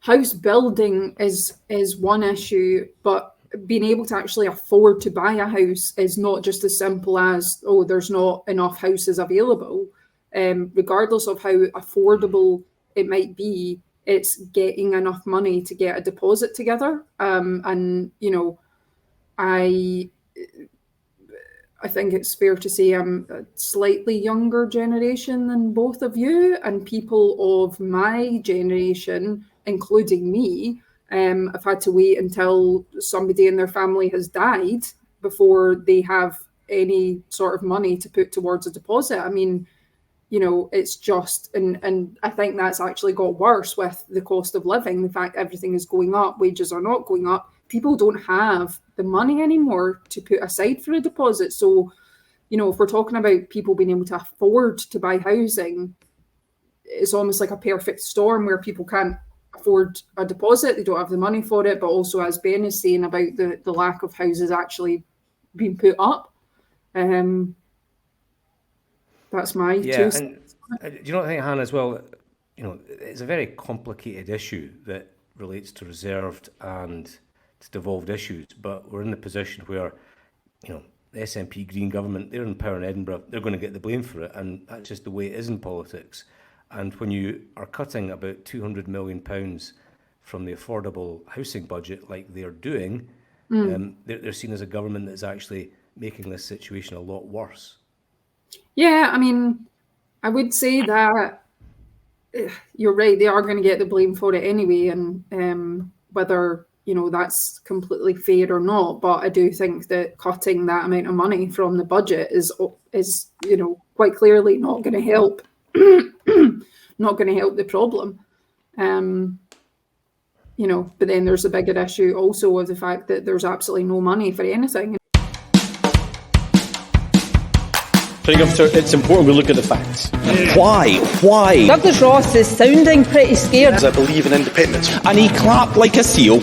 house building is one issue, but being able to actually afford to buy a house is not just as simple as, oh, there's not enough houses available. Regardless of how affordable it might be, it's getting enough money to get a deposit together. And, you know, I think it's fair to say I'm a slightly younger generation than both of you, and people of my generation, including me, have had to wait until somebody in their family has died before they have any sort of money to put towards a deposit. I mean, you know, it's just, and I think that's actually got worse with the cost of living, the fact everything is going up, wages are not going up. People don't have the money anymore to put aside for a deposit. So, you know, if we're talking about people being able to afford to buy housing, it's almost like a perfect storm where people can't afford a deposit, they don't have the money for it, but also, as Ben is saying, about the lack of houses actually being put up. That's my two cents. Do you know what I think, Hannah, as well? You know, it's a very complicated issue that relates to reserved and to devolved issues, but we're in the position where, you know, the SNP Green government, they're in power in Edinburgh, they're going to get the blame for it, and that's just the way it is in politics. And when you are cutting about £200 million from the affordable housing budget like they're doing, they're seen as a government that's actually making this situation a lot worse. Yeah, I mean, I would say that you're right, they are going to get the blame for it anyway, and whether, you know, that's completely fair or not, but I do think that cutting that amount of money from the budget is you know, quite clearly not going to help. Not going to help the problem. You know, but then there's a bigger issue also of the fact that there's absolutely no money for anything. It's important we look at the facts. Why? Douglas Ross is sounding pretty scared. I believe in independence. And he clapped like a seal.